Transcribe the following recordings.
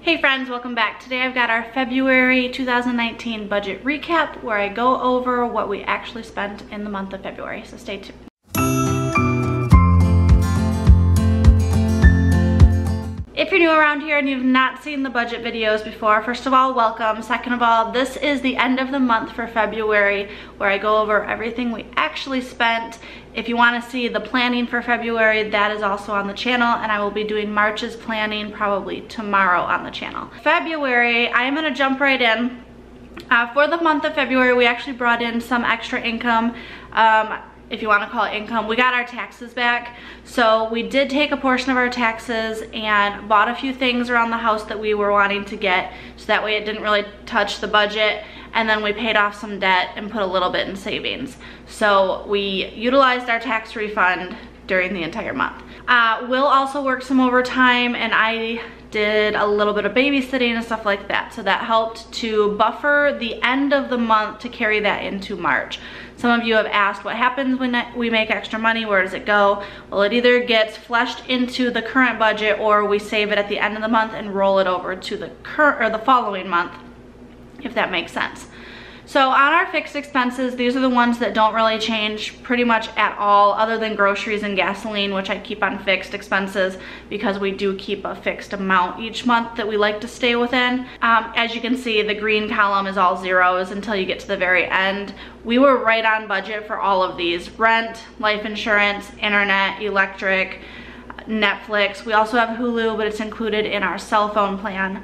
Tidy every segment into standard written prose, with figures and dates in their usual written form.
Hey friends, welcome back. Today I've got our February 2019 budget recap where I go over what we actually spent in the month of February, so stay tuned. If you're new around here and you've not seen the budget videos before, first of all, welcome. Second of all, this is the end of the month for February where I go over everything we actually spent. If you want to see the planning for February, that is also on the channel, and I will be doing March's planning probably tomorrow on the channel. February, I am going to jump right in. For the month of February, we actually brought in some extra income. If you want to call it income, we got our taxes back. So we did take a portion of our taxes and bought a few things around the house that we were wanting to get, so that way it didn't really touch the budget. And then we paid off some debt and put a little bit in savings. So we utilized our tax refund during the entire month. Will also worked some overtime, and I did a little bit of babysitting and stuff like that. So that helped to buffer the end of the month to carry that into March. Some of you have asked what happens when we make extra money, where does it go? Well, it either gets fleshed into the current budget or we save it at the end of the month and roll it over to the current or the following month, if that makes sense. So on our fixed expenses, these are the ones that don't really change pretty much at all, other than groceries and gasoline, which I keep on fixed expenses because we do keep a fixed amount each month that we like to stay within. As you can see, the green column is all zeros until you get to the very end. We were right on budget for all of these: rent, life insurance, internet, electric, Netflix. We also have Hulu, but it's included in our cell phone plan.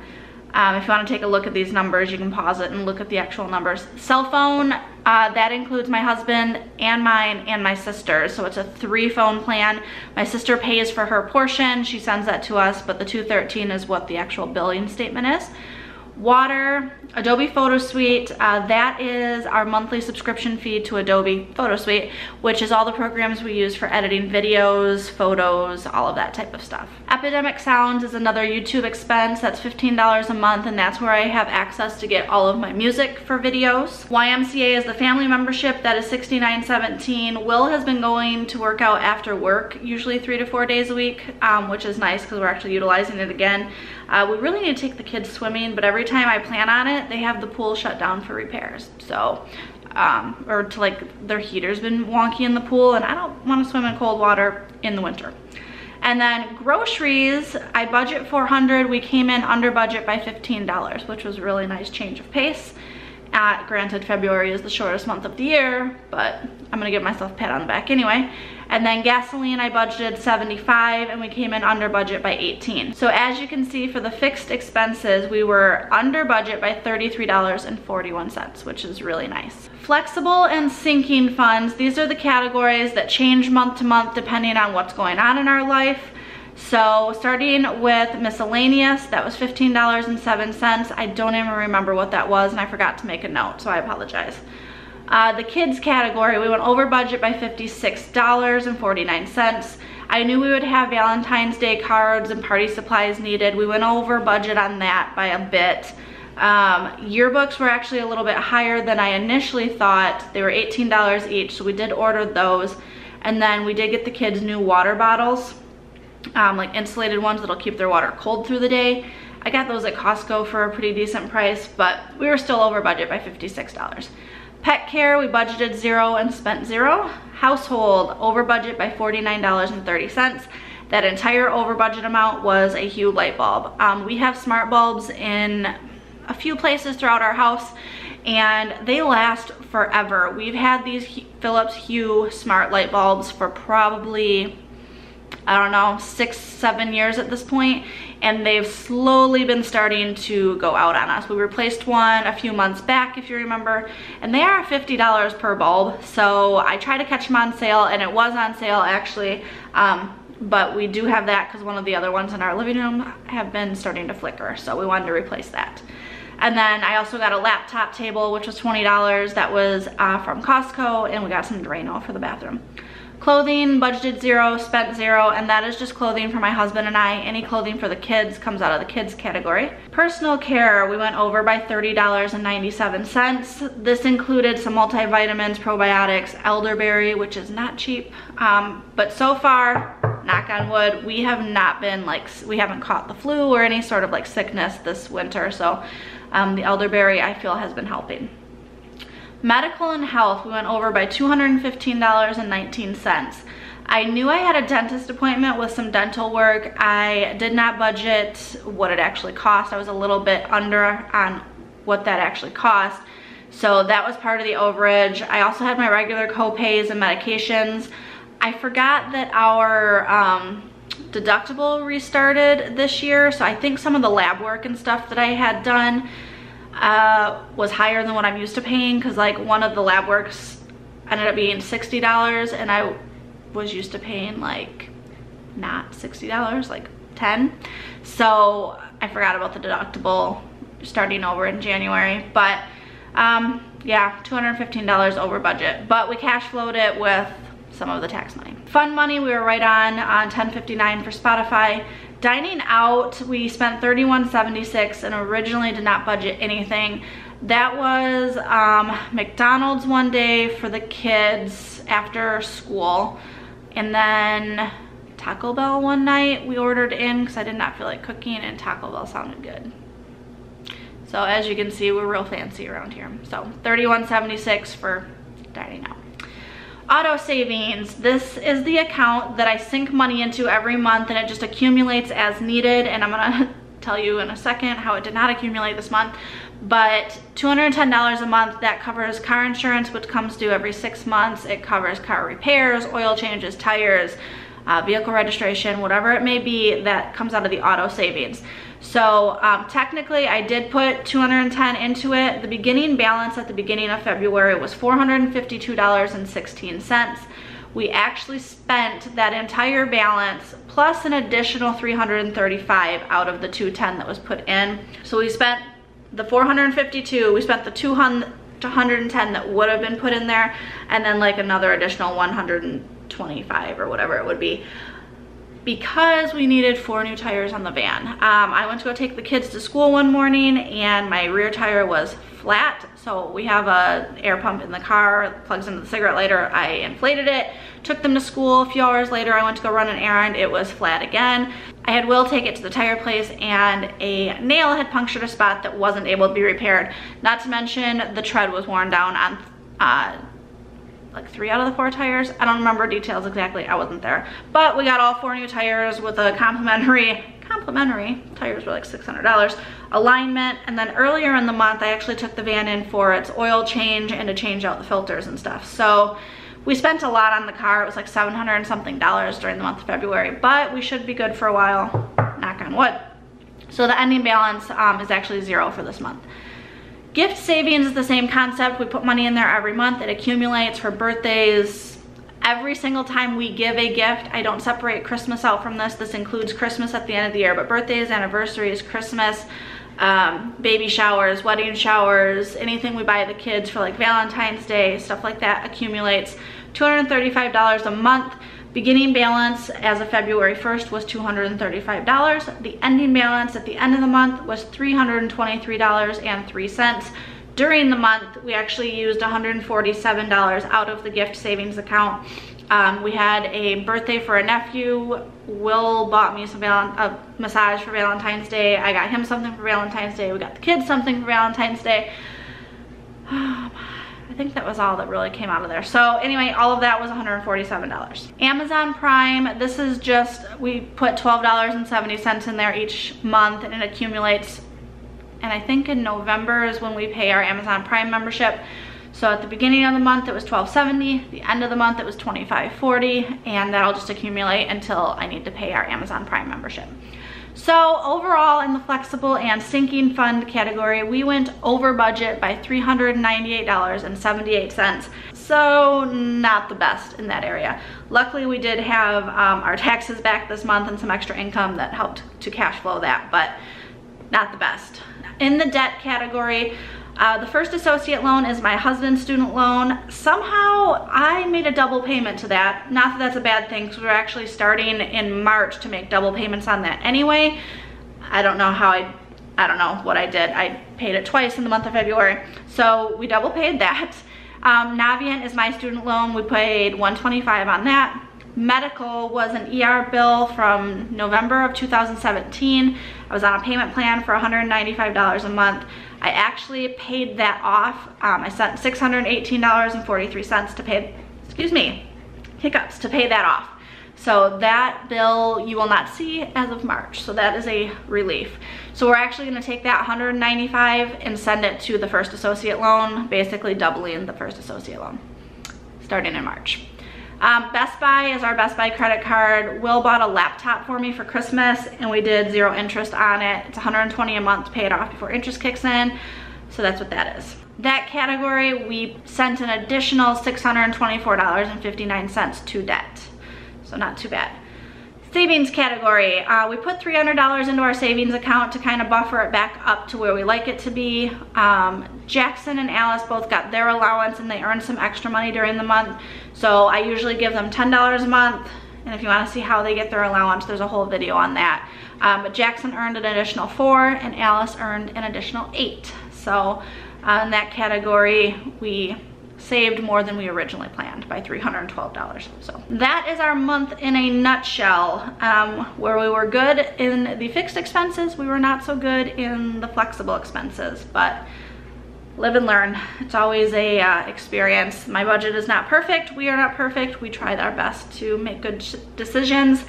If you want to take a look at these numbers, you can pause it and look at the actual numbers. Cell phone, that includes my husband and mine and my sister's, so it's a 3-phone plan. My sister pays for her portion, she sends that to us, but the $213 is what the actual billing statement is. Water, Adobe Photo Suite, that is our monthly subscription fee to Adobe Photo Suite, which is all the programs we use for editing videos, photos, all of that type of stuff. Epidemic Sounds is another YouTube expense. That's $15 a month, and that's where I have access to get all of my music for videos. YMCA is the family membership. That is $69.17. Will has been going to work out after work, usually 3 to 4 days a week, which is nice because we're actually utilizing it again. We really need to take the kids swimming, but every time I plan on it, they have the pool shut down for repairs. So, or to like their heater's been wonky in the pool, and I don't want to swim in cold water in the winter. And then groceries, I budget $400. We came in under budget by $15, which was a really nice change of pace. Granted, February is the shortest month of the year, but I'm gonna give myself a pat on the back anyway. And then gasoline, I budgeted $75, and we came in under budget by $18. So as you can see, for the fixed expenses, we were under budget by $33.41, which is really nice. Flexible and sinking funds, these are the categories that change month to month depending on what's going on in our life. So starting with miscellaneous, that was $15.07. I don't even remember what that was, and I forgot to make a note, so I apologize. The kids category, we went over budget by $56.49. I knew we would have Valentine's Day cards and party supplies needed. We went over budget on that by a bit. Yearbooks were actually a little bit higher than I initially thought. They were $18 each, so we did order those. And then we did get the kids new water bottles, like insulated ones that'll keep their water cold through the day. I got those at Costco for a pretty decent price, but we were still over budget by $56. Pet care, we budgeted $0 and spent $0. Household, over budget by $49.30. That entire over budget amount was a Hue light bulb. We have smart bulbs in a few places throughout our house, and they last forever. We've had these Philips Hue smart light bulbs for probably, I don't know, 6-7 years at this point, and they've slowly been starting to go out on us. We replaced one a few months back, if you remember, and they are $50 per bulb. So I tried to catch them on sale, and it was on sale actually, but we do have that because one of the other ones in our living room have been starting to flicker, so we wanted to replace that. And then I also got a laptop table, which was $20. That was from Costco, and we got some Drano for the bathroom. Clothing, budgeted $0, spent $0, and that is just clothing for my husband and I. Any clothing for the kids comes out of the kids category. Personal care, we went over by $30.97. This included some multivitamins, probiotics, elderberry, which is not cheap, but so far knock on wood, we have not been like, we haven't caught the flu or any sort of like sickness this winter. So the elderberry, I feel, has been helping. Medical and health, we went over by $215.19. I knew I had a dentist appointment with some dental work. I did not budget what it actually cost. I was a little bit under on what that actually cost. So that was part of the overage. I also had my regular co-pays and medications. I forgot that our deductible restarted this year. So I think some of the lab work and stuff that I had done was higher than what I'm used to paying, because like one of the lab works ended up being $60 and I was used to paying like not $60, like $10. So I forgot about the deductible starting over in January, but yeah, $215 over budget, but we cash flowed it with some of the tax money. Fund money, we were right on $10.59 for Spotify. Dining out, we spent $31.76 and originally did not budget anything. That was McDonald's one day for the kids after school, and then Taco Bell one night we ordered in because I did not feel like cooking and Taco Bell sounded good. So as you can see, we're real fancy around here. So $31.76 for dining out. Auto savings, this is the account that I sink money into every month and it just accumulates as needed, and I'm gonna tell you in a second how it did not accumulate this month. But $210 a month, that covers car insurance, which comes due every 6 months. It covers car repairs, oil changes, tires, vehicle registration, whatever it may be, that comes out of the auto savings. So technically I did put $210 into it. The beginning balance at the beginning of February was $452.16. We actually spent that entire balance plus an additional $335 out of the $210 that was put in. So we spent the $452, we spent the $210 that would have been put in there, and then like another additional $125 or whatever it would be, because we needed 4 new tires on the van. I went to go take the kids to school one morning and my rear tire was flat. So we have a air pump in the car, it plugs into the cigarette lighter. I inflated it, took them to school. A few hours later, I went to go run an errand. It was flat again. I had Will take it to the tire place and a nail had punctured a spot that wasn't able to be repaired. Not to mention the tread was worn down on like 3 out of the 4 tires. I don't remember details exactly, I wasn't there. But we got all 4 new tires with a complimentary, tires were like $600, alignment. And then earlier in the month, I actually took the van in for its oil change and to change out the filters and stuff. So we spent a lot on the car. It was like $700 and something during the month of February, but we should be good for a while, knock on wood. So the ending balance is actually 0 for this month. Gift savings is the same concept. We put money in there every month. It accumulates for birthdays. Every single time we give a gift, I don't separate Christmas out from this. This includes Christmas at the end of the year, but birthdays, anniversaries, Christmas, baby showers, wedding showers, anything we buy the kids for like Valentine's Day, stuff like that accumulates. $235 a month. Beginning balance as of February 1st was $235. The ending balance at the end of the month was $323.03. During the month, we actually used $147 out of the gift savings account. We had a birthday for a nephew. Will bought me a massage for Valentine's Day. I got him something for Valentine's Day. We got the kids something for Valentine's Day. I think that was all that really came out of there. So anyway, all of that was $147. Amazon Prime, this is just, we put $12.70 in there each month and it accumulates. And I think in November is when we pay our Amazon Prime membership. So at the beginning of the month, it was $12.70. The end of the month, it was $25.40. And that'll just accumulate until I need to pay our Amazon Prime membership. So overall, in the flexible and sinking fund category, we went over budget by $398.78. So not the best in that area. Luckily, we did have our taxes back this month and some extra income that helped to cash flow that, but not the best. In the debt category, the first associate loan is my husband's student loan. Somehow I made a double payment to that. Not that that's a bad thing, because we're actually starting in March to make double payments on that anyway. I don't know how I don't know what I did. I paid it twice in the month of February. So we double paid that. Navient is my student loan. We paid $125 on that. medical was an ER bill from November of 2017. I was on a payment plan for $195 a month. I actually paid that off. I sent $618.43 to pay, excuse me, hiccups, to pay that off. So that bill you will not see as of March. So that is a relief. So we're actually gonna take that $195 and send it to the first associate loan, basically doubling the first associate loan, starting in March. Best Buy is our Best Buy credit card. Will bought a laptop for me for Christmas and we did 0 interest on it. It's $120 a month to pay it off before interest kicks in. So that's what that is. That category, we sent an additional $624.59 to debt. So not too bad. Savings category, we put $300 into our savings account to kind of buffer it back up to where we like it to be. Jackson and Alice both got their allowance and they earned some extra money during the month. So I usually give them $10 a month. And if you want to see how they get their allowance, there's a whole video on that. But Jackson earned an additional $4 and Alice earned an additional $8. So in that category, we saved more than we originally planned by $312. So that is our month in a nutshell, where we were good in the fixed expenses. We were not so good in the flexible expenses, but live and learn. It's always a experience. My budget is not perfect. We are not perfect. We try our best to make good decisions.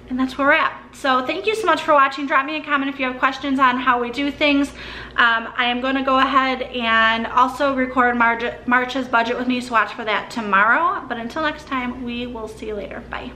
And that's where we're at. So thank you so much for watching. Drop me a comment if you have questions on how we do things. I am going to go ahead and also record March's budget with me, so watch for that tomorrow. But until next time, we will see you later. Bye.